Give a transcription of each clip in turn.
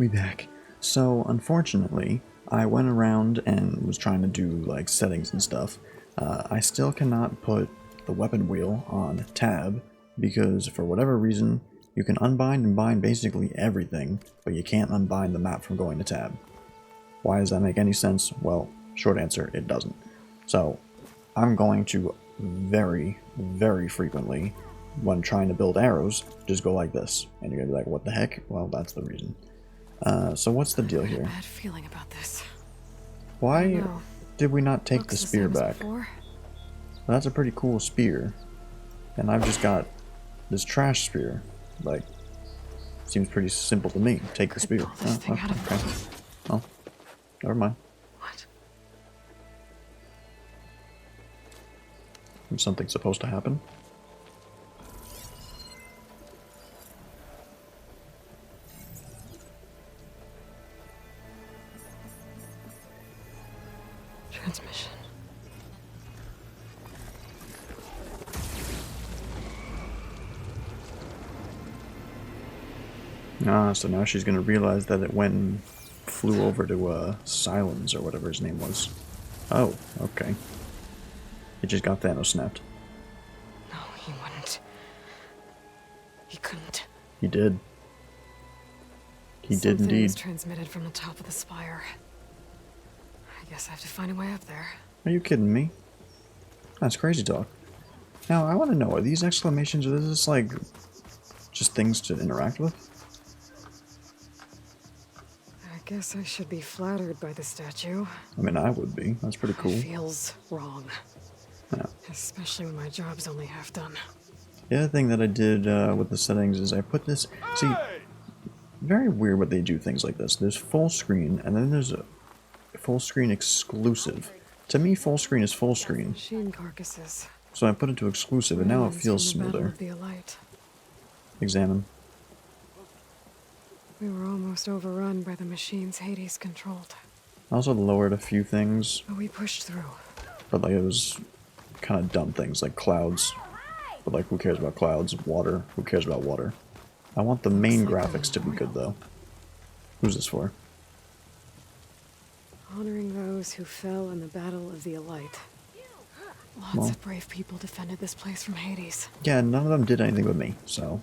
We back. So, unfortunately, I went around and was trying to do, like, settings and stuff. I still cannot put the weapon wheel on tab, because for whatever reason, you can unbind and bind basically everything, but you can't unbind the map from going to tab. Why does that make any sense? Well, short answer, it doesn't. So, I'm going to very, very frequently, when trying to build arrows, just go like this. And you're gonna be like, what the heck? Well, that's the reason. So what's the deal here? Bad feeling about this. Why did we not take the spear back? Before. That's a pretty cool spear. And I've just got this trash spear. Like, seems pretty simple to me. Take the spear. Okay. Oh, never mind. What? Is something supposed to happen? Transmission. So now she's gonna realize that it went and flew over to Silence or whatever his name was. Oh, okay. It just got Thanos snapped. No, he wouldn't. He couldn't. He did. He did Something indeed. was transmitted from the top of the spire. I guess I have to find a way up there. Are you kidding me? That's crazy talk. Now, I want to know, are these exclamations, are this like just things to interact with? I guess I should be flattered by the statue. I mean, I would be. That's pretty cool. It feels wrong. Yeah. Especially when my job's only half done. The other thing that I did with the settings is I put this... See, very weird what they do things like this. There's full screen, and then there's a full screen exclusive. To me, full screen is full screen. Machine carcasses. So I put it to exclusive, and now it feels smoother. Of the Aloy. Examine. We were almost overrun by the machines Hades controlled. I also lowered a few things, But we pushed through. but like it was kind of dumb things, like clouds. But like, who cares about clouds? Water, who cares about water? I want the main graphics to be good, though. Who's this for? Honoring those who fell in the Battle of the Aloy. Lots Well. of brave people defended this place from Hades. Yeah, none of them did anything with me, so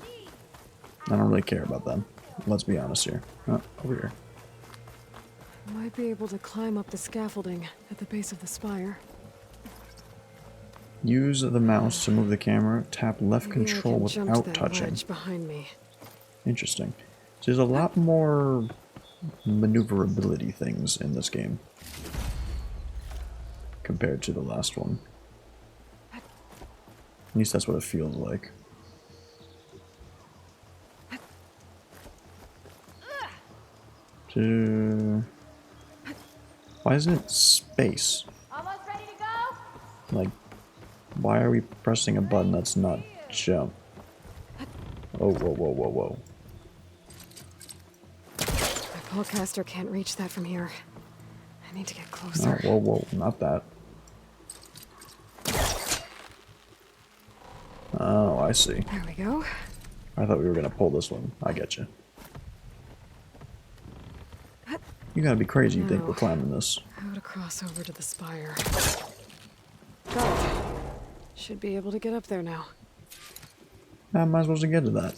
I don't really care about them. Let's be honest here. Over here. Might be able to climb up the scaffolding at the base of the spire. Use the mouse to move the camera. Tap left Maybe I control can jump without that touching. ledge behind me. Interesting. So there's a lot more maneuverability things in this game compared to the last one. At least that's what it feels like. Why isn't it space? Almost ready to go? Like, why are we pressing a button that's not jump? Oh, whoa, whoa, whoa, whoa. My pulcaster can't reach that from here. I need to get Oh, closer. whoa, whoa, not that. Oh, I see. There we go. I thought we were gonna pull this one. I get you. You gotta be crazy, you think we're climbing this. How to cross over to the spire. Got it. Should be able to get up there now. How am I supposed to get to that?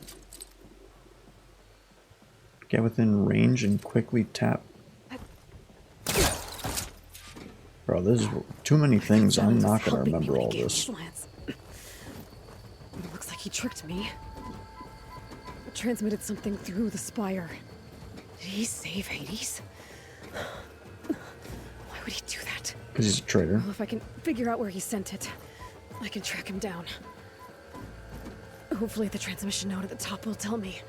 Get within range and quickly tap. Bro, this is too many things. I'm not gonna remember all this. It looks like he tricked me. Transmitted something through the spire. Did he save Hades? Why would he do that? Because he's a traitor. Well, if I can figure out where he sent it, I can track him down. Hopefully the transmission node at the top will tell me.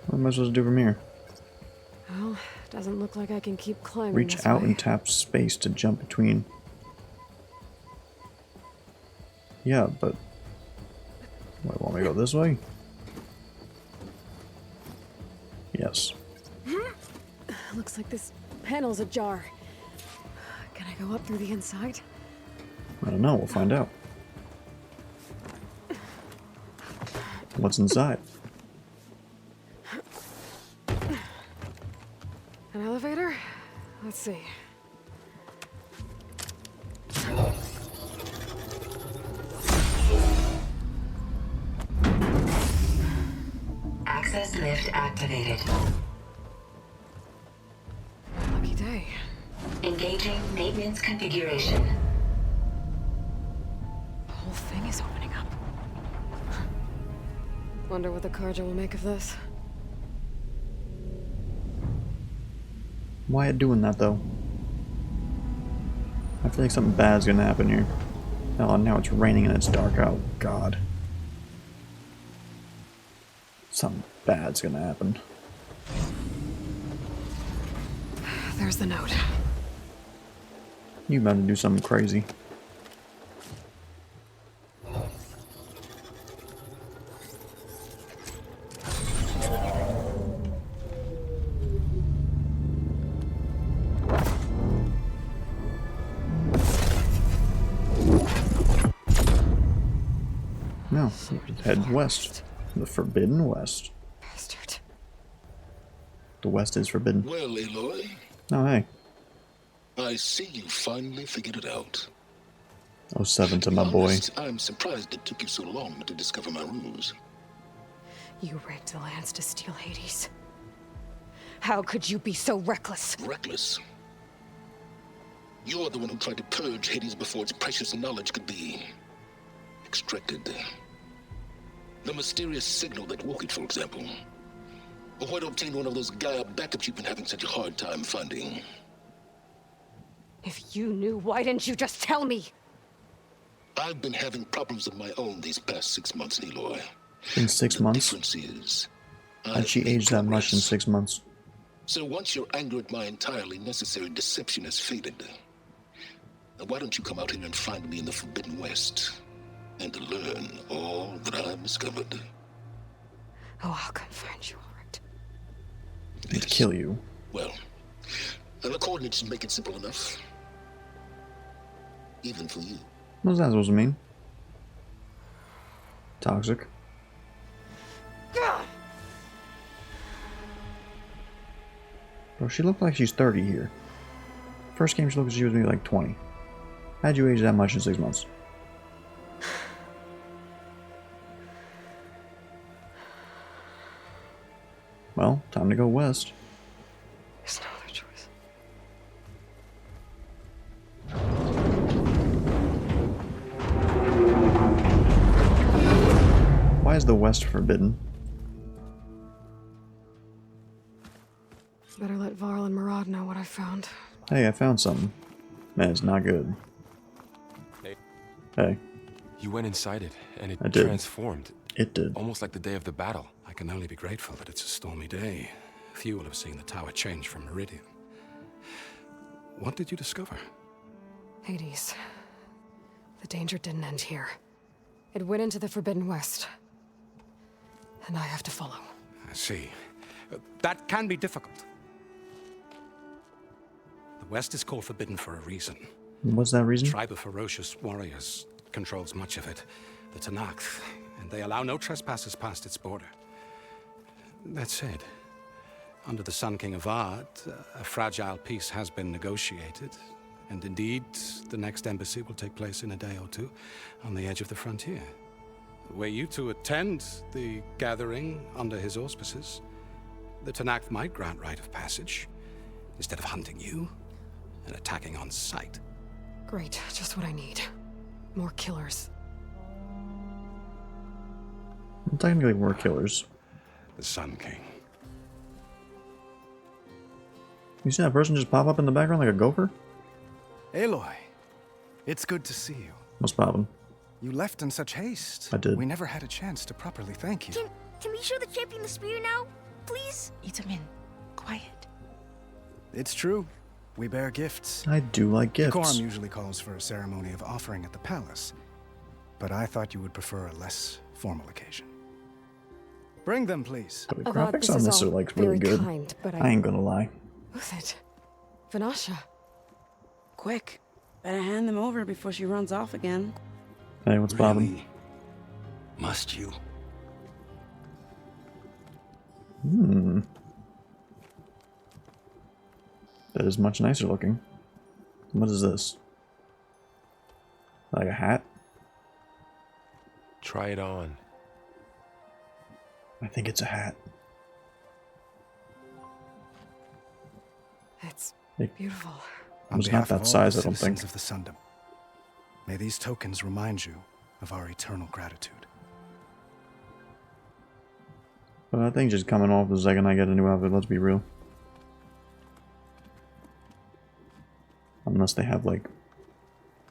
What am I supposed to do from here? Well, doesn't look like I can keep climbing Reach this out way. and tap space to jump between. Yeah, but... Wait, want me to go this way? Yes. Looks like this panel's ajar. Can I go up through the inside? I don't know, we'll find out. What's inside? An elevator? Let's see. Access lift activated. Lucky day. Engaging maintenance configuration. The whole thing is opening up. Wonder what the Carja will make of this. Why it doing that though? I feel like something bad's gonna happen here. Oh, now it's raining and it's dark. Oh god. Something bad's gonna happen. There's the note. You about to do something crazy. No, head west. The Forbidden West. Bastard. The West is forbidden. Well, Aloy, Oh, hey. I see you finally figured it out. 07 to be my boy. honest, I'm surprised it took you so long to discover my ruse. You rigged the lance to steal Hades. How could you be so reckless? Reckless. You're the one who tried to purge Hades before its precious knowledge could be extracted. The mysterious signal that woke it, for example. Or why to obtain one of those Gaia backups you've been having such a hard time finding. If you knew, why didn't you just tell me? I've been having problems of my own these past 6 months, Aloy. In 6 The months? difference is, How'd she I've made age that much in progress. 6 months? So once your anger at my entirely necessary deception has faded, then why don't you come out here and find me in the Forbidden West and learn all that I've discovered? Oh, I'll come find you, all right. I'd kill you. Well, and the coordinates make it simple enough. Even for you. What's that supposed to mean? Toxic. Bro, she looked like she's 30 here. First game she looked like she was maybe like 20. How'd you age that much in 6 months? Well, time to go west. There's no other choice. Why is the west forbidden? Better let Varl and Murad know what I found. Hey, I found something. Man, it's not good. Hey, You went inside it, and it I did. transformed, it did. almost like the day of the battle. I can only be grateful that it's a stormy day. Few will have seen the tower change from Meridian. What did you discover? Hades. The danger didn't end here. It went into the Forbidden West. And I have to follow. I see. That can be difficult. The West is called Forbidden for a reason. What's that A reason? tribe of ferocious warriors controls much of it, the Tanakh, and they allow no trespassers past its border. That said, under the Sun King of Ard, a fragile peace has been negotiated, and indeed, the next embassy will take place in a day or two on the edge of the frontier. Were you to attend the gathering under his auspices, the Tanakh might grant right of passage, instead of hunting you and attacking on sight. Great, just what I need. More killers. Technically, we're killers. The Sun King. You see that person just pop up in the background like a gopher? Aloy, it's good to see you. What's poppin'? You left in such haste. I did. We never had a chance to properly thank you. Can we show the champion the spear now? Please? Itamin, quiet. It's true. We bear gifts. I do like gifts. Decorum usually calls for a ceremony of offering at the palace, but I thought you would prefer a less formal occasion. Bring them, please. But the Avad, graphics this on is this are all like very really good. kind, but I ain't gonna lie. Who's it? Vanasha. Quick. Better hand them over before she runs off again. Hey, what's poppin'? Really? Must you? That is much nicer looking. What is this? Like a hat? Try it on. I think it's a hat. It's It beautiful. was not that size, I don't think. Of the Sundom, may these tokens remind you of our eternal gratitude. But I think just coming off the second I get a new outfit, let's be real. Unless they have, like,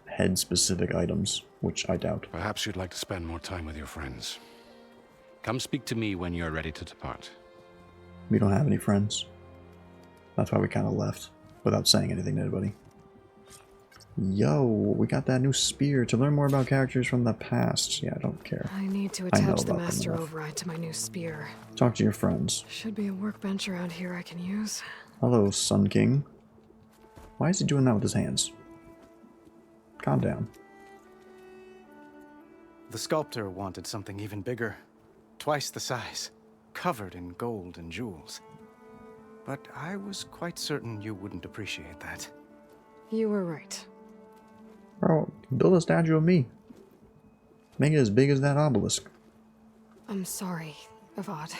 head-specific items, which I doubt. Perhaps you'd like to spend more time with your friends. Come speak to me when you're ready to depart. We don't have any friends. That's why we kind of left, without saying anything to anybody. Yo, we got that new spear to learn more about characters from the past. Yeah, I don't care. I need to I know attach the about them master enough. override to my new spear. Talk to your friends. Should be a workbench around here I can use. Hello, Sun King. Why is he doing that with his hands? Calm down. The sculptor wanted something even bigger, twice the size, covered in gold and jewels. But I was quite certain you wouldn't appreciate that. You were right. Bro, build a statue of me. Make it as big as that obelisk. I'm sorry, Avad.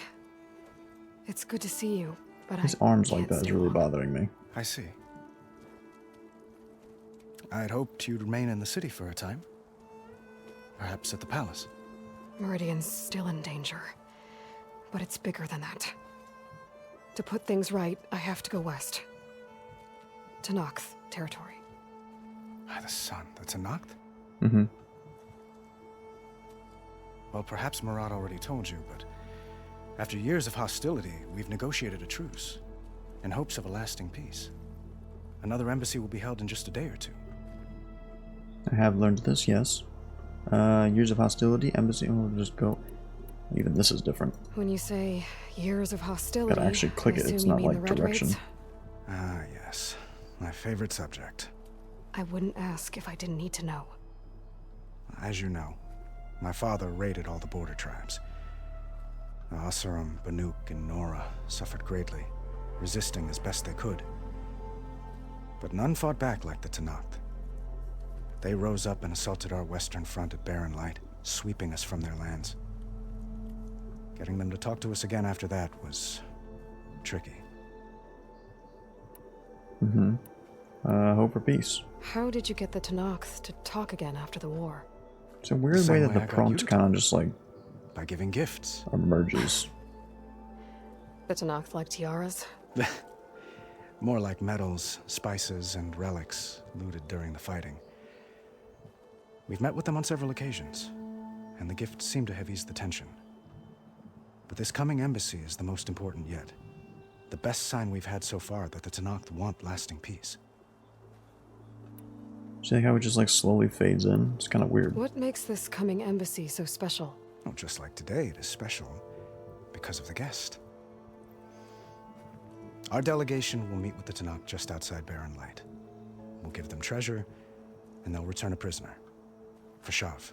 It's good to see you, but His I arms like can't that is stay really long. bothering me. I see. I'd hoped you'd remain in the city for a time. Perhaps at the palace. Meridian's still in danger, but it's bigger than that. To put things right, I have to go west. To Nox territory. By the sun, that's a Nacht? Mm-hmm. Well, perhaps Marat already told you, but after years of hostility, we've negotiated a truce in hopes of a lasting peace. Another embassy will be held in just a day or two. I have learned this, yes. Years of hostility, embassy, we'll just go. Even this is different. When you say years of hostility, Gotta actually click I it, it's assume you not mean like the red direction. raids? Ah, yes. My favorite subject. I wouldn't ask if I didn't need to know. As you know, my father raided all the border tribes. The Asuram, Banuk, and Nora suffered greatly, resisting as best they could. But none fought back like the Tenakth. They rose up and assaulted our western front at Barren Light, sweeping us from their lands. Getting them to talk to us again after that was tricky. Mm-hmm. Hope for peace. How did you get the Tenakth to talk again after the war? It's a weird The way same that way the I got you prompt to kind of talk. just like By giving gifts. emerges. The Tenakth like tiaras? More like metals, spices, and relics looted during the fighting. We've met with them on several occasions, and the gifts seem to have eased the tension. But this coming embassy is the most important yet. The best sign we've had so far that the Tenakth want lasting peace. See how it just like slowly fades in? It's kind of weird. What makes this coming embassy so special? Oh, just like today, it is special because of the guest. Our delegation will meet with the Tenakth just outside Barren Light. We'll give them treasure, and they'll return a prisoner. Fashav,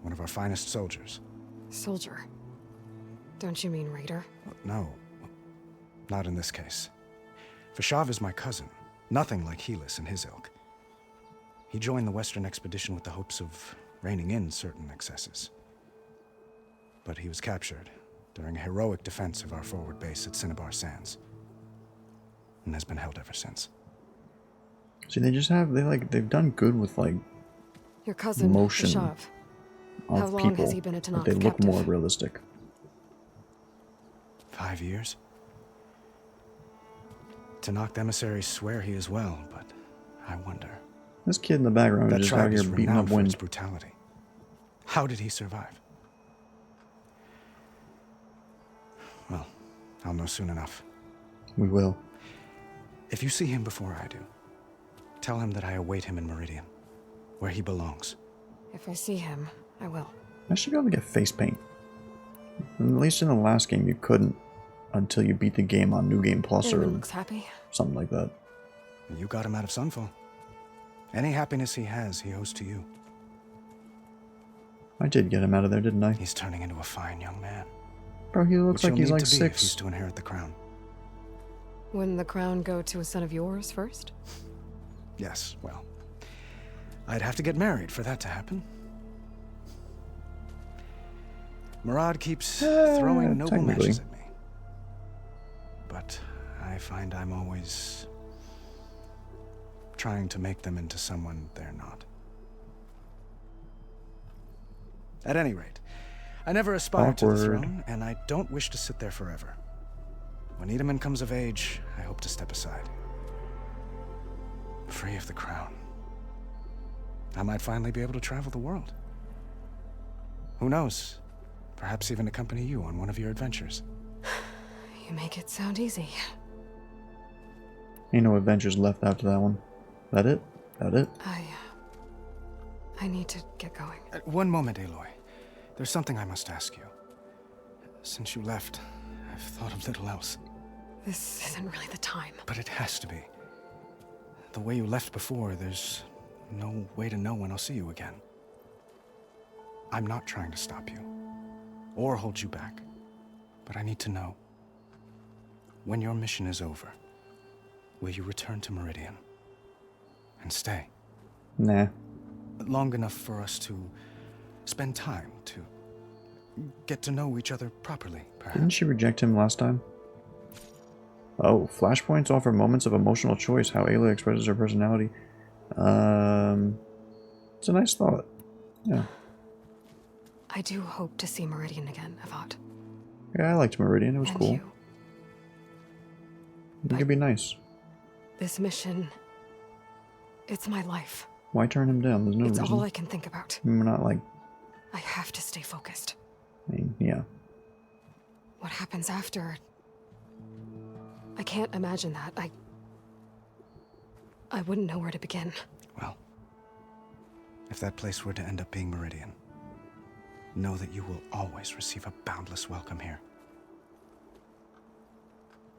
one of our finest soldiers. Soldier. Don't you mean raider? No, not in this case. Fashav is my cousin, nothing like Helis and his ilk. He joined the Western expedition with the hopes of reining in certain excesses. But he was captured during a heroic defense of our forward base at Cinnabar Sands, and has been held ever since. See, they've done good with like Your cousin, motion Fashav. How of long people. has he been a Like, Tenakth they look captive? more realistic. 5 years? Tenakth emissaries swear he is well, but I wonder. This kid in the background That is just out tribe here is beating up renowned for its wind. brutality. How did he survive? Well, I'll know soon enough. We will. If you see him before I do, tell him that I await him in Meridian, where he belongs. If I see him, I will. I should be able to get face paint. At least in the last game you couldn't until you beat the game on New Game Plus or Everyone looks happy. something like that. You got him out of Sunfall. Any happiness he has, he owes to you. I did get him out of there, didn't I? He's turning into a fine young man. Bro, he looks Which like he'll he's need like to be if he's 6. to inherit the crown. Wouldn't the crown go to a son of yours first? Yes, well, I'd have to get married for that to happen. Murad keeps throwing noble technically. matches at me. But I find I'm always trying to make them into someone they're not. At any rate, I never aspired to the Awkward. throne, and I don't wish to sit there forever. When Itamen comes of age, I hope to step aside. Free of the crown. I might finally be able to travel the world. Who knows? Perhaps even accompany you on one of your adventures. You make it sound easy. Ain't no adventures left after that one. That it? That it? I need to get going. One moment, Aloy. There's something I must ask you. Since you left, I've thought of little else. This isn't really the time. But it has to be. The way you left before, there's no way to know when I'll see you again. I'm not trying to stop you, or hold you back. But I need to know. When your mission is over, will you return to Meridian? And stay? Nah. Long enough for us to spend time, to get to know each other properly, perhaps. Didn't she reject him last time? Oh, flashpoints offer moments of emotional choice, how Aloy expresses her personality. It's a nice thought. Yeah. I do hope to see Meridian again, Avad. Yeah, I liked Meridian. It was And cool. you. It could be nice. This mission... It's my life. Why turn him down? There's no It's reason. all I can think about. We're not like... I have to stay focused. I mean, yeah. What happens after... I can't imagine that. I wouldn't know where to begin. Well, if that place were to end up being Meridian, know that you will always receive a boundless welcome here.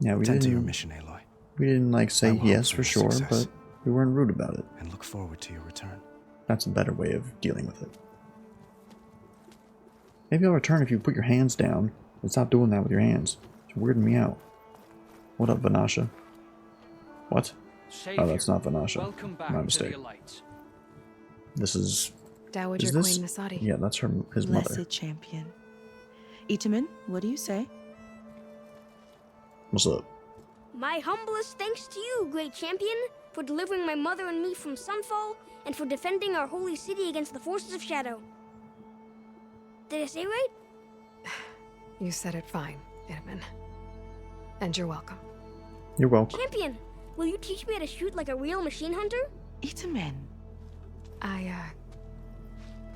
Yeah, we Tend to your didn't... mission, Aloy. We didn't, like, say I will yes hope for for your sure, success. but we weren't rude about it. And look forward to your return. That's a better way of dealing with it. Maybe I'll return if you put your hands down and stop doing that with your hands. It's weirding me out. What up, Vanasha? What? Savior, Oh, that's not Vanasha. welcome back My to mistake. the Elites. This is... Dowager Is this... Queen Masadi. Yeah, that's his mother. Blessed champion. Itamen, what do you say? What's up? My humblest thanks to you, great champion, for delivering my mother and me from Sunfall, and for defending our holy city against the forces of Shadow. Did I say right? You said it fine, Itamen. And you're welcome. You're welcome. Champion, will you teach me how to shoot like a real machine hunter? Itamen. I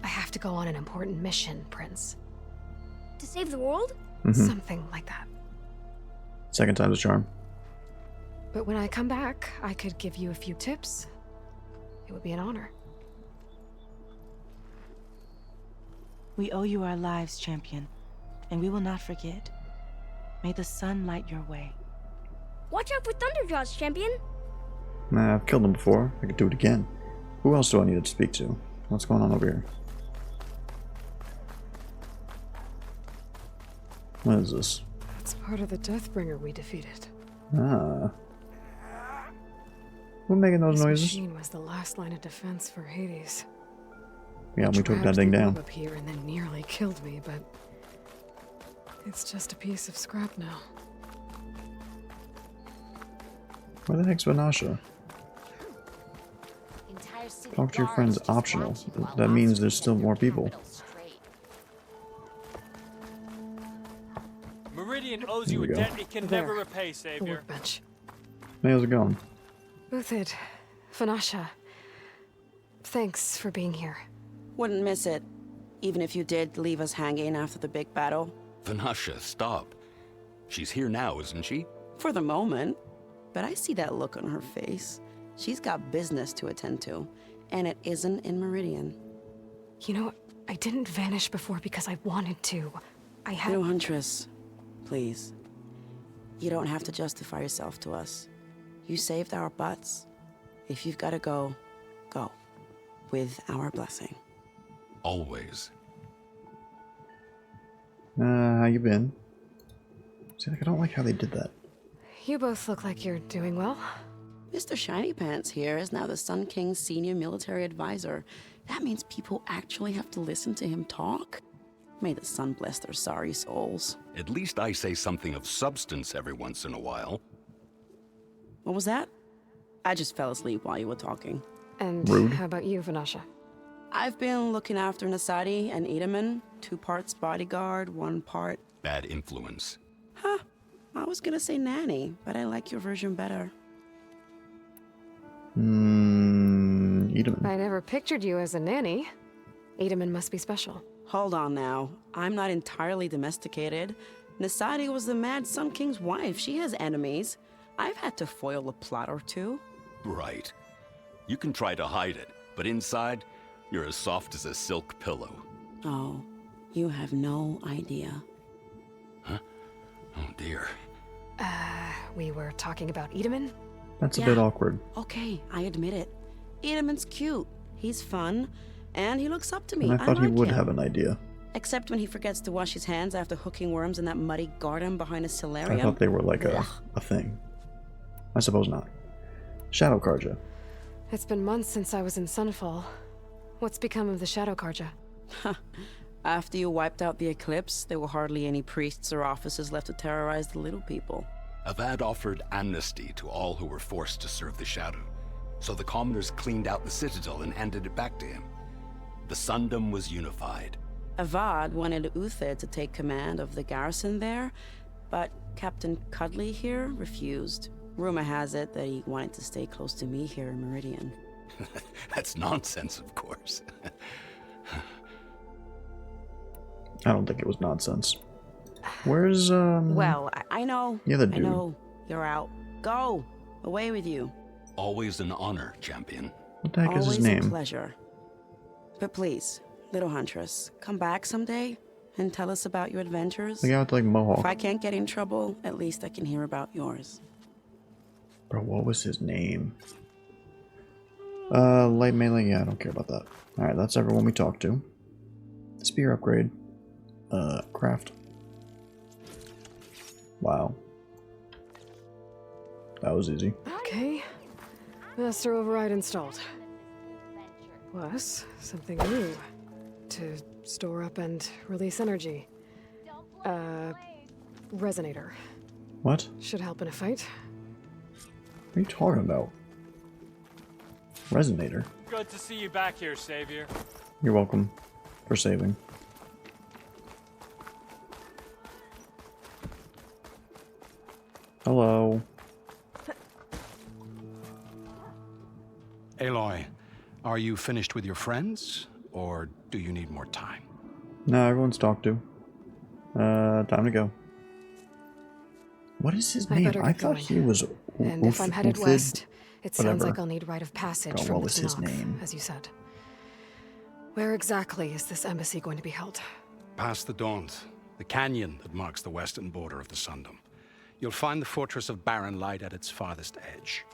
have to go on an important mission, Prince. To save the world? Something like that. Second time's a charm. But when I come back, I could give you a few tips. It would be an honor. We owe you our lives, champion, and we will not forget. May the sun light your way. Watch out for Thunderjaws, champion. Nah, I've killed him before. I could do it again. Who else do I need to speak to? What's going on over here? What is this? It's part of the Deathbringer we defeated. Ah. Who making those This noises? machine was the last line of defense for Hades. Yeah, we took that Dragged thing the down. web up here and then nearly killed me, but it's just a piece of scrap now. Where the heck's Vanasha? Talk to your friends optional. That means there's still more people. Meridian owes Here you we a go. debt it can There. never repay, The Savior. workbench. Hey, how's it going? Uthid, Vanasha, thanks for being here. Wouldn't miss it, even if you did leave us hanging after the big battle. Vanasha, stop. She's here now, isn't she? For the moment. But I see that look on her face. She's got business to attend to, and it isn't in Meridian. You know, I didn't vanish before because I wanted to. I had... No, Huntress. Please. You don't have to justify yourself to us. You saved our butts. If you've got to go, go. With our blessing. Always. How you been? See, like, I don't like how they did that. You both look like you're doing well. Mr. Shiny Pants here is now the Sun King's senior military advisor. That means people actually have to listen to him talk? May the sun bless their sorry souls. At least I say something of substance every once in a while. What was that? I just fell asleep while you were talking. And Rude. how about you, Vanasha? I've been looking after Nasadi and Edaman, 2 parts bodyguard, 1 part... Bad influence. Huh. I was gonna say nanny, but I like your version better. Edaman. I never pictured you as a nanny. Edaman must be special. Hold on now. I'm not entirely domesticated. Nasadi was the Mad Sun King's wife. She has enemies. I've had to foil a plot or 2. Right. You can try to hide it, but inside, you're as soft as a silk pillow. Oh, you have no idea. Huh? Oh dear. We were talking about Edaman? That's a bit awkward. Okay, I admit it. Edaman's cute. He's fun. And he looks up to me. And I thought he like would him. have an idea. Except when he forgets to wash his hands after hooking worms in that muddy garden behind a solarium. I thought they were like a thing. I suppose not. Shadow Karja. It's been months since I was in Sunfall. What's become of the Shadow Karja? After you wiped out the eclipse, there were hardly any priests or officers left to terrorize the little people. Avad offered amnesty to all who were forced to serve the Shadow. So the commoners cleaned out the citadel and handed it back to him. The Sundom was unified. Avad wanted Uther to take command of the garrison there, but Captain Cudley here refused. Rumor has it that he wanted to stay close to me here in Meridian. That's nonsense, of course. I don't think it was nonsense. Where's, Well, I know. The other I dude. know. You're out. Go! Away with you. Always an honor, champion. What the heck is Always his name? a pleasure. But please, little huntress, come back someday and tell us about your adventures. The guy with like mohawk. If I can't get in trouble, at least I can hear about yours. Bro, what was his name? Light melee? Yeah, I don't care about that. Alright, that's everyone we talked to. Spear upgrade. Craft. Wow. That was easy. Okay. Master override installed. Plus, something new. To store up and release energy. Resonator. What? Should help in a fight. What are you talking about? Resonator? Good to see you back here, Savior. You're welcome for saving. Hello. Aloy, are you finished with your friends, or do you need more time? No, everyone's talked to. Time to go. What is his name? better I get thought going. he was. And if I'm headed west, it sounds whatever. like I'll need rite of passage God, from what the was his Tanakh, name? as you said. Where exactly is this embassy going to be held? Past the Daunt, the canyon that marks the western border of the Sundom. You'll find the fortress of Barren Light at its farthest edge.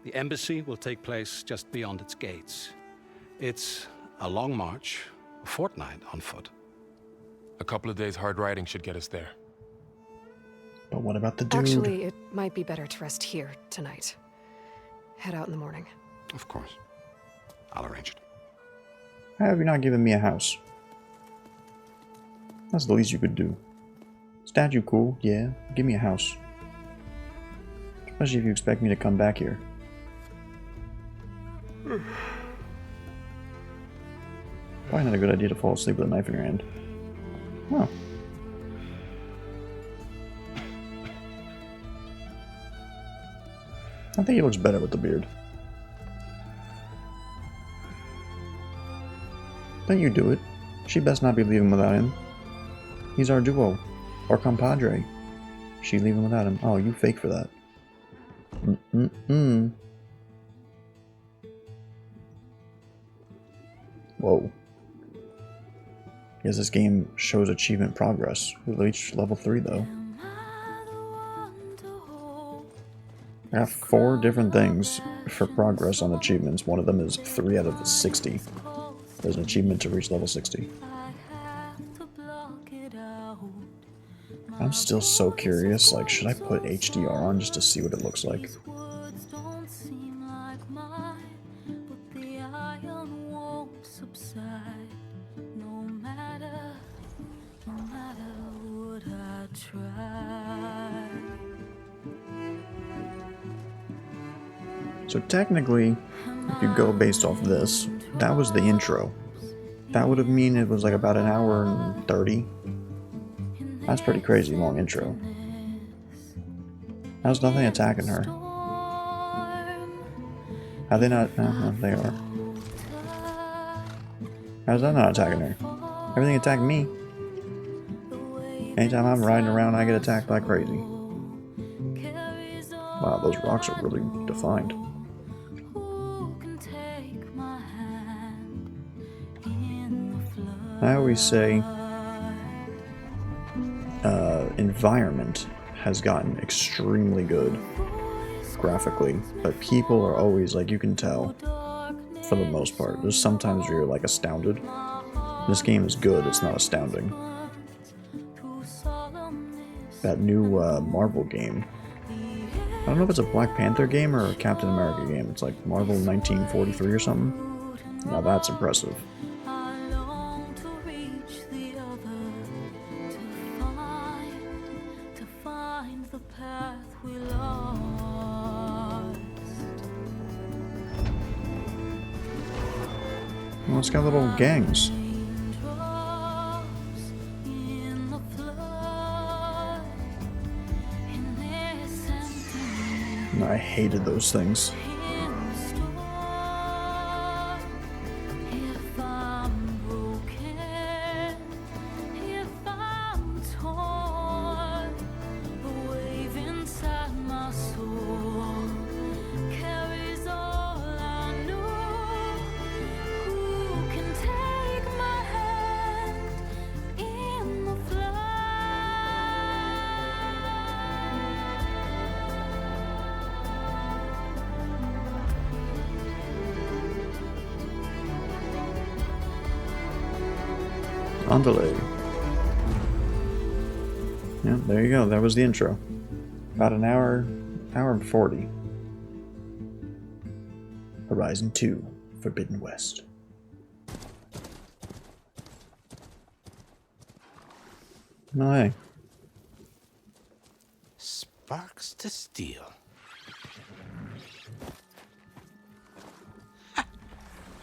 The embassy will take place just beyond its gates. It's a long march, a fortnight on foot. A couple of days hard riding should get us there. But what about the dude? Actually, it might be better to rest here tonight. Head out in the morning. Of course. I'll arrange it. How have you not given me a house? That's the least you could do. Statue cool, yeah. Give me a house. Especially if you expect me to come back here. Probably not a good idea to fall asleep with a knife in your hand. Oh. I think he looks better with the beard. Don't you do it. She best not be leaving without him. He's our duo. Our compadre. She leaving without him. Oh, you fake for that. Whoa. Yes, this game shows achievement progress. We've reached level 3 though. I have 4 different things for progress on achievements. One of them is 3 out of 60. There's an achievement to reach level 60. I'm still so curious, like, should I put HDR on just to see what it looks like? So technically, if you go based off this, that was the intro. That would have mean it was like about an hour and 30. That's pretty crazy long intro. How's nothing attacking her? Are they not? No, they are. How's that not attacking her? Everything attacked me. Anytime I'm riding around, I get attacked like crazy. Wow, those rocks are really defined. I always say environment has gotten extremely good graphically, but people are always like, you can tell for the most part. There's sometimes where you're like astounded. This game is good, it's not astounding. That new Marvel game, I don't know if it's a Black Panther game or a Captain America game. It's like Marvel 1943 or something. Now that's impressive. Well, it's got little gangs. I hated those things. Aloy. Yeah, there you go. That was the intro. About an hour and 40. Horizon 2, Forbidden West. No, hey. Sparks to steel.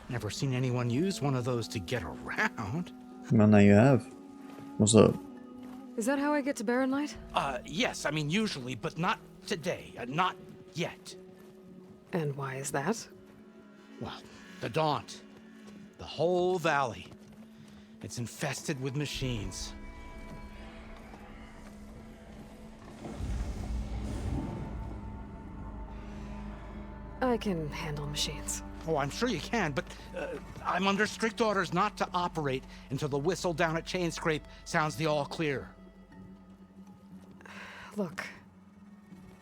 Never seen anyone use one of those to get around. Well, now you have. What's up? Is that how I get to Barren Light? Yes, I mean usually, but not today. Not yet. And why is that? Well, the Daunt. The whole valley. It's infested with machines. I can handle machines. Oh, I'm sure you can, but I'm under strict orders not to operate until the whistle down at Chainscrape sounds the all clear. Look,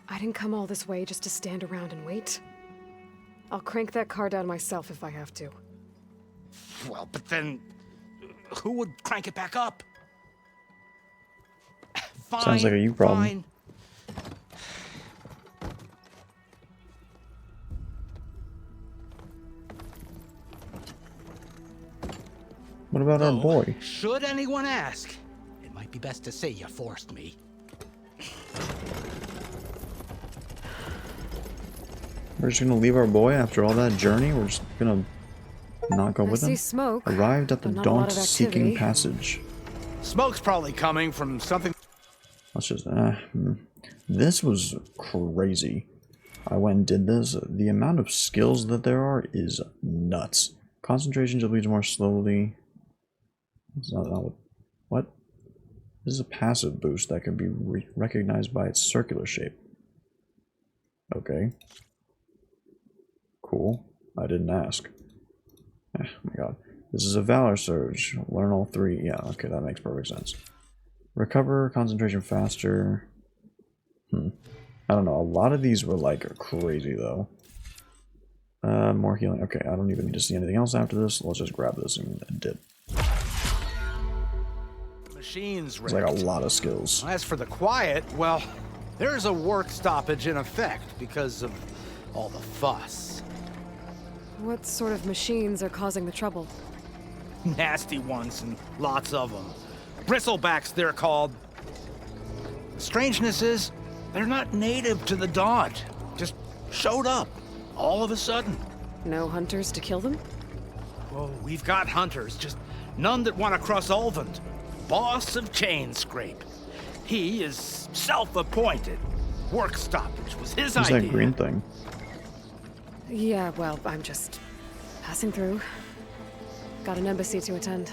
I didn't come all this way just to stand around and wait. I'll crank that car down myself if I have to. Well, but then who would crank it back up? Fine, sounds like a you problem. Fine. What about our boy? Should anyone ask, it might be best to say you forced me. We're just gonna leave our boy after all that journey? We're just gonna not go with him? I see smoke. Arrived at the but not a lot of Daunt-seeking activity. passage. Smoke's probably coming from something. Let's just, this was crazy. I went and did this. The amount of skills that there are is nuts. Concentration depletes more slowly. It's not what? This is a passive boost that can be recognized by its circular shape. Okay. Cool. I didn't ask. Oh my god. This is a Valor Surge. Learn all three. Yeah, okay, that makes perfect sense. Recover concentration faster. I don't know. A lot of these were like crazy though. More healing. Okay, I don't even need to see anything else after this. Let's just grab this and dip. machines There's wrecked. like a lot of skills. As for the quiet, well, there's a work stoppage in effect because of all the fuss. What sort of machines are causing the trouble? Nasty ones, and lots of them. Bristlebacks, they're called. The strangeness is, they're not native to the Daunt. Just showed up, all of a sudden. No hunters to kill them? Well, we've got hunters, just none that want to cross Ulvund. Boss of Chainscrape. He is self-appointed. Work stoppage was his Who's idea. that green thing? Yeah, well, I'm just passing through. Got an embassy to attend.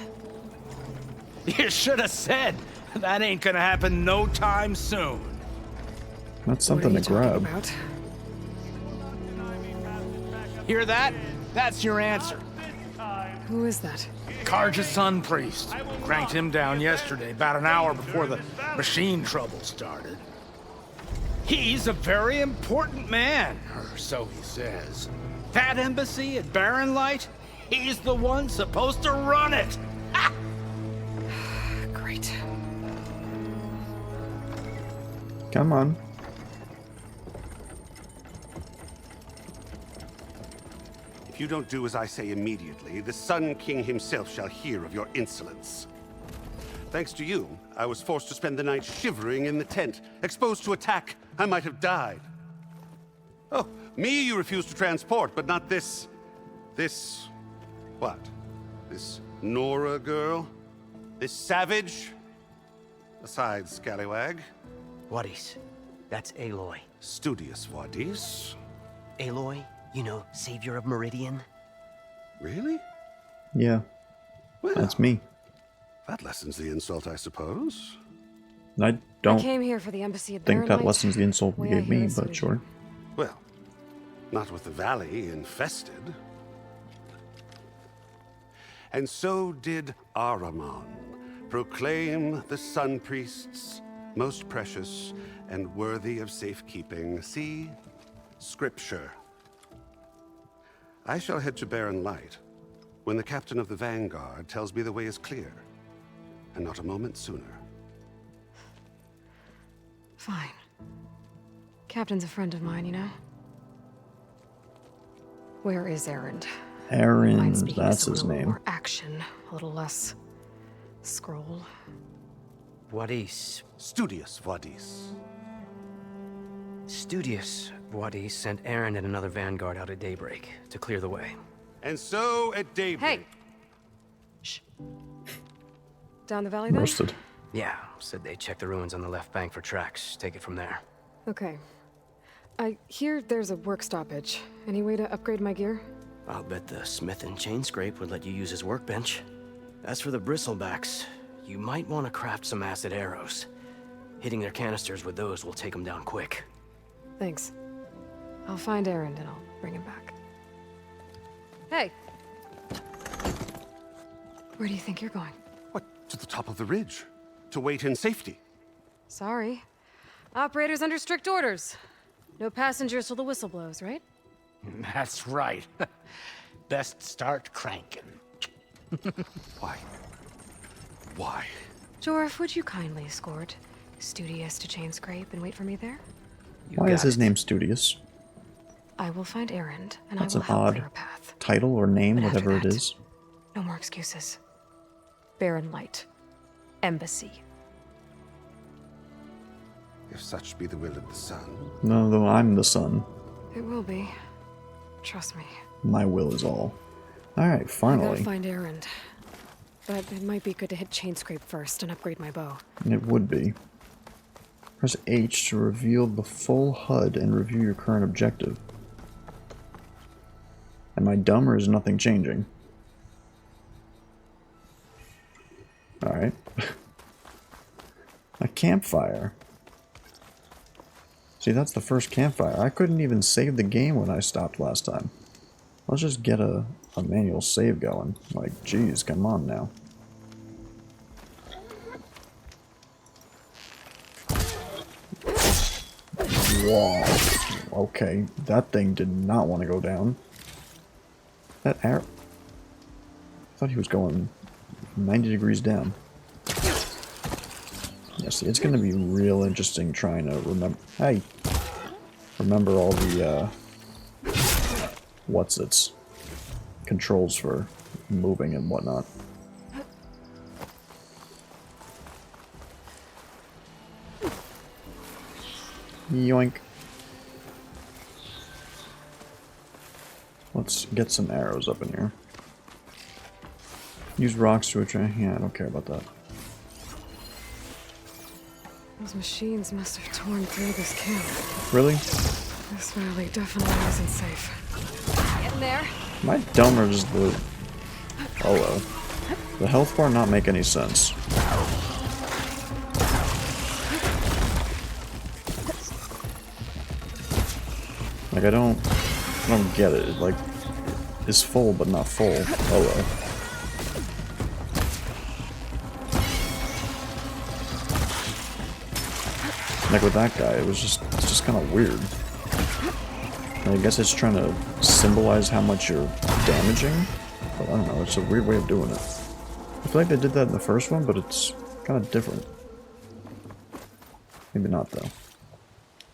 You should have said. That ain't gonna happen no time soon. That's something to grab. About? Hear that? That's your answer. Who is that? Karja's Sun Priest. Cranked him down yesterday, about an hour before the machine trouble started. He's a very important man, or so he says. That embassy at Barren Light, he's the one supposed to run it. Ha! Great. Come on. If you don't do as I say immediately, the Sun King himself shall hear of your insolence. Thanks to you, I was forced to spend the night shivering in the tent. Exposed to attack, I might have died. Oh, me you refuse to transport, but not this... what? This Nora girl? This savage? Besides, scallywag. Wadis. That's Aloy. Studious Wadis. Aloy, you know, savior of Meridian. Really? Yeah. Well, that's me. That lessens the insult, I suppose. I don't I came here for the embassy at think Barren that Light. lessens the insult you Way I gave hear me, is but sort of- sure. Well, not with the valley infested. And so did Ahriman proclaim the Sun Priests most precious and worthy of safekeeping. See? Scripture. I shall head to Barren Light when the captain of the Vanguard tells me the way is clear, and not a moment sooner. Fine. Captain's a friend of mine, you know? Where is Erend? Aaron, Speaking that's a his little name. more action, a little less scroll. Wadis. Studious Wadis. Studious Wadis sent Aaron and another vanguard out at daybreak to clear the way. And so at daybreak... Hey! Shh. Down the valley then? Roasted. Yeah, said they check the ruins on the left bank for tracks. Take it from there. Okay. I hear there's a work stoppage. Any way to upgrade my gear? I'll bet the smith in Chainscrape would let you use his workbench. As for the bristlebacks, you might want to craft some acid arrows. Hitting their canisters with those will take them down quick. Thanks. I'll find Erend and I'll bring him back. Hey! Where do you think you're going? What, to the top of the ridge? To wait in safety? Sorry. Operator's under strict orders. No passengers till the whistle blows, right? That's right. Best start cranking. Why? Why? Jorf, would you kindly escort Studious to Chainscrape and wait for me there? Why is his name Studious? I will find Erend, and That's I will an help odd clear a path. title or name, But after whatever it that, is. No more excuses. Barren Light. Embassy. If such be the will of the sun. No, though I'm the sun. It will be. Trust me. My will is all. Alright, I gotta finally. find Erend. But it might be good to hit Chainscrape first and upgrade my bow. It would be. Press H to reveal the full HUD and review your current objective. Am I dumb or is nothing changing? Alright. A campfire. See, that's the first campfire. I couldn't even save the game when I stopped last time. Let's just get a manual save going. Like, geez, come on now. Whoa. Okay, that thing did not want to go down. That arrow... I thought he was going 90 degrees down. Yeah, see, it's gonna be real interesting trying to remember all the, controls for moving and whatnot. Yoink. Let's get some arrows up in here. Use rocks to attract. Yeah, I don't care about that. Those machines must have torn through this camp. Really? This valley definitely isn't safe. Get in there. Am I dumb or does the... Hello. The health bar not make any sense? Like, I don't get it. It, like, is full but not full. Hello. Like with that guy, it's just kind of weird. I guess it's trying to symbolize how much you're damaging, but I don't know, it's a weird way of doing it. I feel like they did that in the first one, but it's kind of different. Maybe not, though.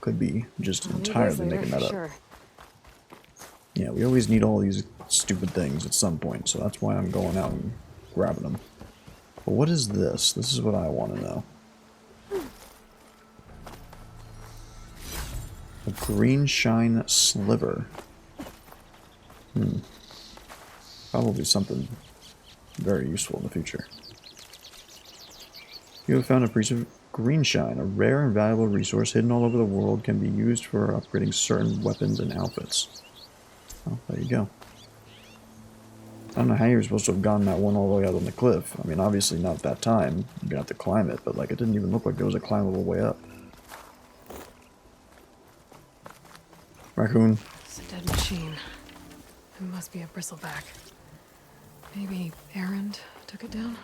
Could be just entirely making that up. Sure. Yeah, we always need all these stupid things at some point, so that's why I'm going out and grabbing them. But what is this? This is what I want to know. A green shine sliver. Probably something very useful in the future. You have found a piece of green shine, a rare and valuable resource hidden all over the world, can be used for upgrading certain weapons and outfits. Oh, there you go. I don't know how you were supposed to have gotten that one all the way out on the cliff. I mean, obviously not at that time. You're gonna have to climb it, but like, it didn't even look like there was a climbable way up. Raccoon. It's a dead machine. It must be a bristleback. Maybe Erend took it down?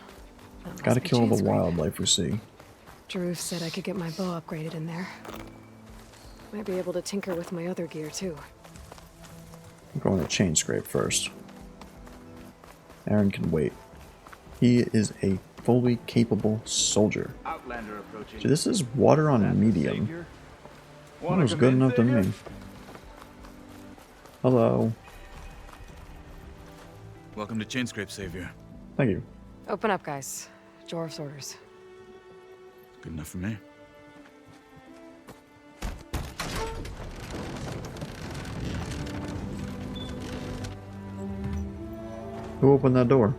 Gotta kill all the wildlife we see. Drew said I could get my bow upgraded in there. Might be able to tinker with my other gear too. I'm going to chain scrape first. Aaron can wait. He is a fully capable soldier. See, this is water on medium. That was good enough to me. Hello. Welcome to Chainscrape, Savior. Thank you. Open up, guys. Jorv's orders. Good enough for me. Who opened that door?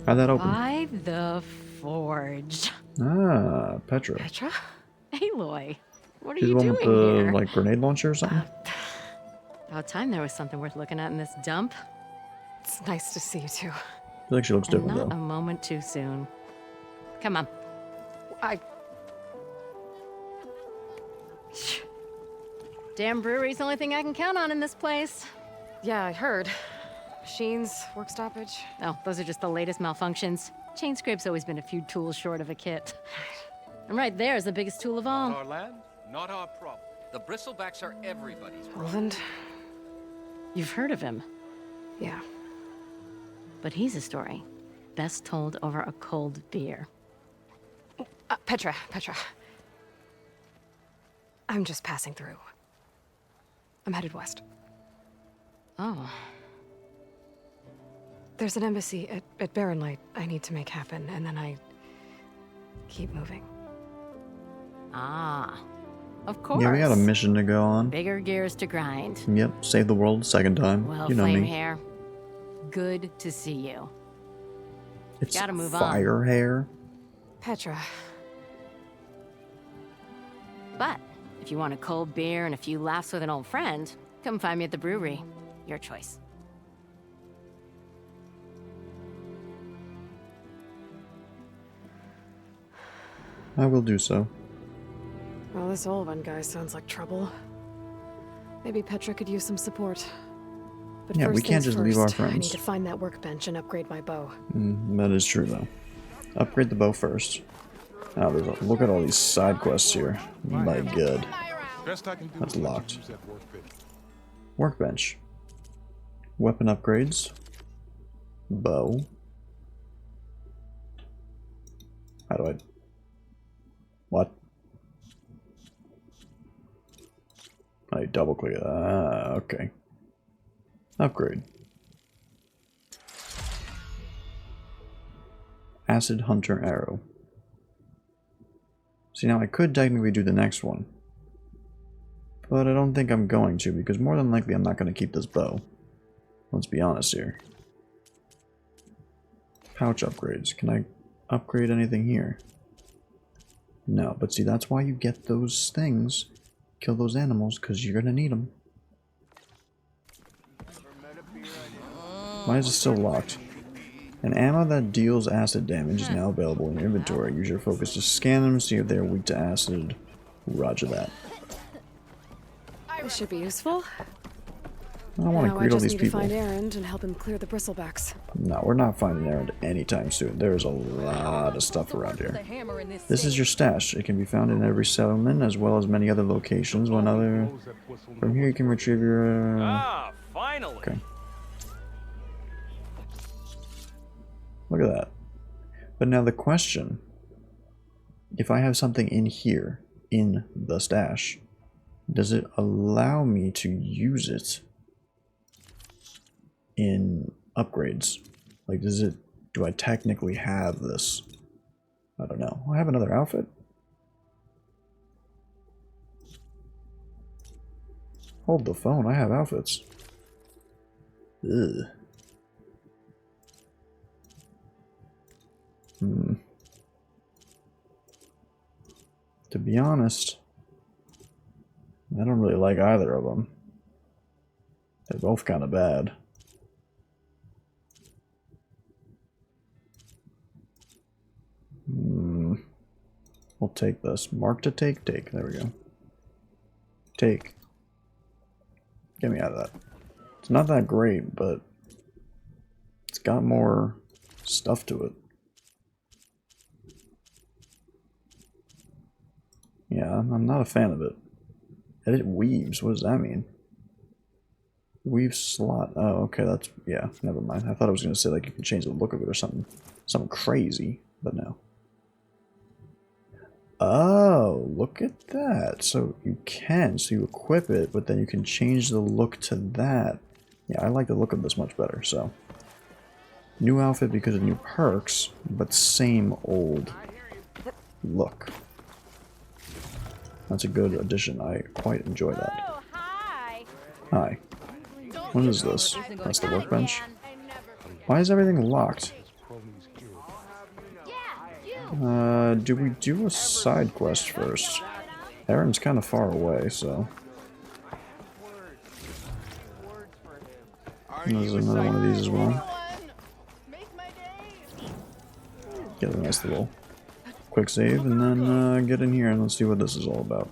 How'd that open? By the Forge. Ah, Petra. Petra? Aloy, what are She's you the one doing with the here? like grenade launcher or something? About time there was something worth looking at in this dump. It's nice to see you too. I feel like she looks And different not though. a moment too soon. Come on. Damn brewery's the only thing I can count on in this place. Yeah, I heard. Machines, work stoppage. Oh, those are just the latest malfunctions. Chainscrape's always been a few tools short of a kit. And right there is the biggest tool of all. Not our land, not our problem. The bristlebacks are everybody's problem. Roland? You've heard of him. Yeah. But he's a story best told over a cold beer. Petra. I'm just passing through. I'm headed west. Oh. There's an embassy at Barren Light I need to make happen, and then I keep moving. Ah. Of course. Yeah, we got a mission to go on. Bigger gears to grind. Yep, save the world second time. Well, you know flame me. hair. Good to see you. It's Gotta move fire on. hair. Petra. But if you want a cold beer and a few laughs with an old friend, come find me at the brewery. Your choice. I will do so. Well, this old one guy sounds like trouble. Maybe Petra could use some support. But Yeah, first we can't things just leave our first, I need friends. to find that workbench and upgrade my bow. That is true, though. Upgrade the bow first. Now, look at all these side quests here. My god. That's locked. Workbench. Weapon upgrades. Bow. How do I... What? I double click it. Ah, okay. Upgrade. Acid Hunter Arrow. See, now I could technically do the next one. But I don't think I'm going to, because more than likely I'm not going to keep this bow. Let's be honest here. Pouch upgrades. Can I upgrade anything here? No, but see, that's why you get those things. Kill those animals, because you're going to need them. Why is it still locked? An ammo that deals acid damage is now available in your inventory. Use your focus to scan them, see if they're weak to acid. Roger that. This should be useful. I don't want to greet all these need people. to find Erend and help him clear the bristlebacks. No, we're not finding Erend anytime soon. There's a lot of stuff around here. This is your stash. It can be found in every settlement, as well as many other locations. From here you can retrieve your... finally! Okay. Look at that. But now the question, if I have something in here, in the stash, does it allow me to use it in upgrades? Like, do I technically have this? I don't know. I have another outfit? Hold the phone, I have outfits. Ugh. To be honest, I don't really like either of them. They're both kind of bad. We'll take this. Mark to take. Take. There we go. Take. Get me out of that. It's not that great, but it's got more stuff to it. Yeah, I'm not a fan of it. Edit weaves. What does that mean? Weave slot. Oh, okay. That's... yeah, never mind. I thought I was going to say, like, you can change the look of it or something. Something crazy, but no. Oh, look at that. So you can. So you equip it, but then you can change the look to that. Yeah, I like the look of this much better, so. New outfit because of new perks, but same old look. That's a good addition. I quite enjoy that. Hi. What is this? That's the workbench? Why is everything locked? Do we do a side quest first? Aaron's kind of far away, so... There's another one of these as well. Get a nice little quick save, and then get in here and let's see what this is all about.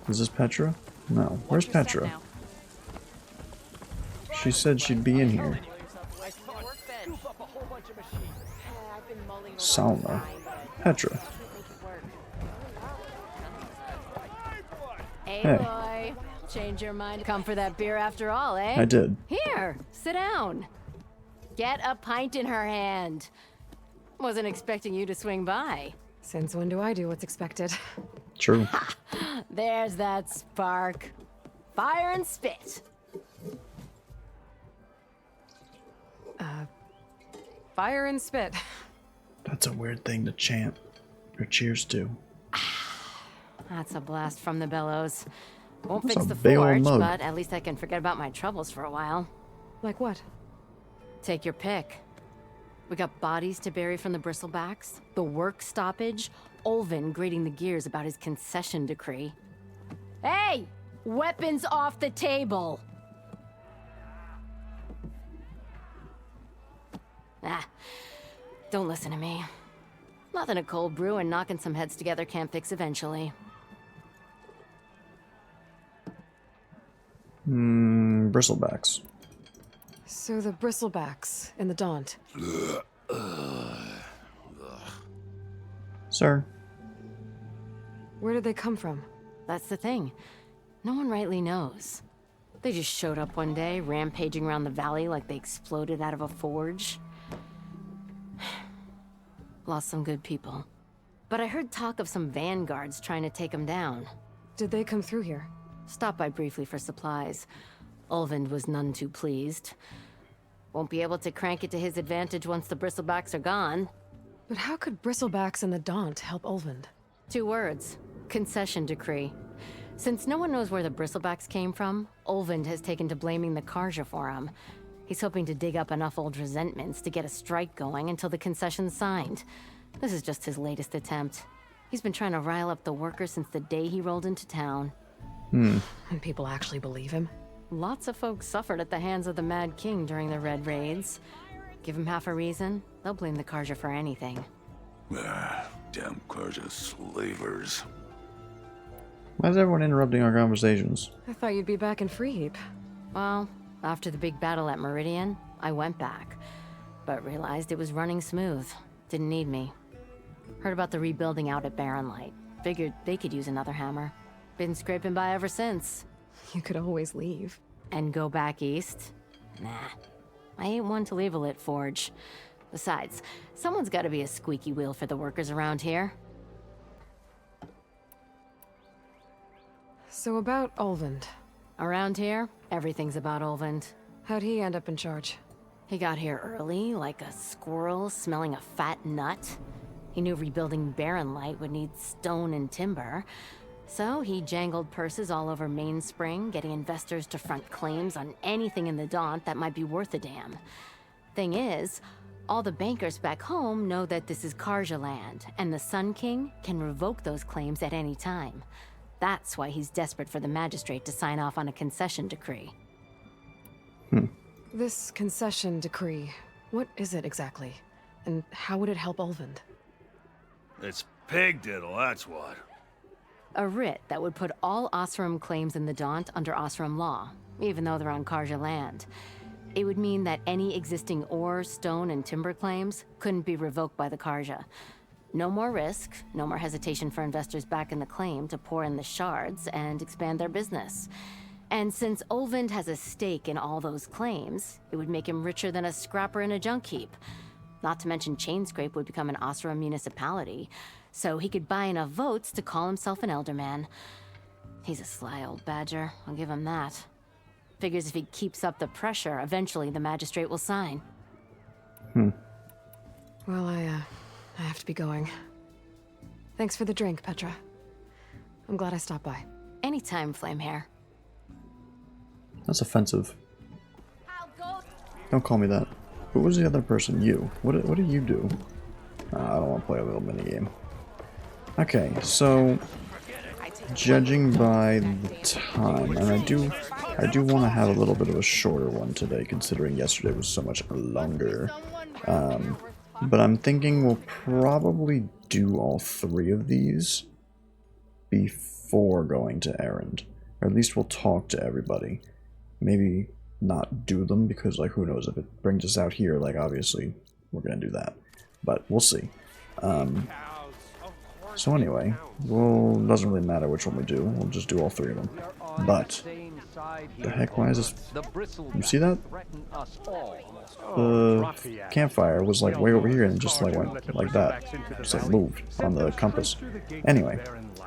Is this Petra? No. Where's Petra? She said she'd be in here. Salma. Petra. Hey, Hey. Aloy. Change your mind. Come for that beer after all, eh? I did. Here, sit down. Get a pint in her hand. Wasn't expecting you to swing by. Since when do I do what's expected? True. There's that spark. Fire and spit. Fire and spit. That's a weird thing to chant. Or cheers to. That's a blast from the bellows. Won't That's fix a the big old forge, mug. but at least I can forget about my troubles for a while. Like what? Take your pick. We got bodies to bury from the bristlebacks, the work stoppage, Olvin grating the gears about his concession decree. Hey! Weapons off the table! Ah, don't listen to me. Nothing a cold brew and knocking some heads together can't fix eventually. Bristlebacks. So the bristlebacks in the Daunt. Sir. Where did they come from? That's the thing. No one rightly knows. They just showed up one day, rampaging around the valley like they exploded out of a forge. Lost some good people. But I heard talk of some vanguards trying to take him down. Did they come through here? Stopped by briefly for supplies. Ulvund was none too pleased. Won't be able to crank it to his advantage once the bristlebacks are gone. But how could Bristlebacks and the Daunt help Ulvund? 2 words. Concession decree. Since no one knows where the bristlebacks came from, Ulvund has taken to blaming the Karja for him. He's hoping to dig up enough old resentments to get a strike going until the concession's signed. This is just his latest attempt. He's been trying to rile up the workers since the day he rolled into town. And people actually believe him? Lots of folks suffered at the hands of the Mad King during the Red Raids. Give him half a reason, they'll blame the Karja for anything. Damn Karja slavers. Why is everyone interrupting our conversations? I thought you'd be back in Freeheap. Well, after the big battle at Meridian, I went back, but realized it was running smooth. Didn't need me. Heard about the rebuilding out at Barren Light. Figured they could use another hammer. Been scraping by ever since. You could always leave. And go back east? Nah. I ain't one to leave a lit forge. Besides, someone's gotta be a squeaky wheel for the workers around here. So about Ulvund. Around here, everything's about Ulvund. How'd he end up in charge? He got here early, like a squirrel smelling a fat nut. He knew rebuilding Barren Light would need stone and timber. So he jangled purses all over Mainspring, getting investors to front claims on anything in the Daunt that might be worth a damn. Thing is, all the bankers back home know that this is Karja land, and the Sun King can revoke those claims at any time. That's why he's desperate for the magistrate to sign off on a concession decree. This concession decree, what is it exactly? And how would it help Ulvund? It's pig diddle, that's what. A writ that would put all Oseram claims in the Daunt under Oseram law, even though they're on Karja land. It would mean that any existing ore, stone, and timber claims couldn't be revoked by the Karja. No more risk, no more hesitation for investors back in the claim to pour in the shards and expand their business. And since Ulvund has a stake in all those claims, it would make him richer than a scrapper in a junk heap. Not to mention Chainscrape would become an Oseram municipality, so he could buy enough votes to call himself an elderman. He's a sly old badger, I'll give him that. Figures if he keeps up the pressure, eventually the magistrate will sign. Well, I have to be going. Thanks for the drink, Petra. I'm glad I stopped by. Anytime, Flamehair. That's offensive. Don't call me that. Who was the other person? You. What do you do? I don't want to play a little minigame. Okay, so judging by the time, and I do want to have a little bit of a shorter one today, considering yesterday was so much longer. But I'm thinking we'll probably do all 3 of these before going to Errand. Or at least we'll talk to everybody. Maybe not do them, because, like, who knows, if it brings us out here, like, obviously, we're gonna do that. But we'll see. So anyway, well, doesn't really matter which one we do, we'll just do all 3 of them. But, the heck, why is this? You see that? The campfire was, like, way over here and just, like, went like that. Just, like, moved on the compass. Anyway,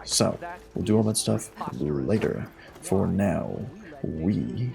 so, we'll do all that stuff later. For now, we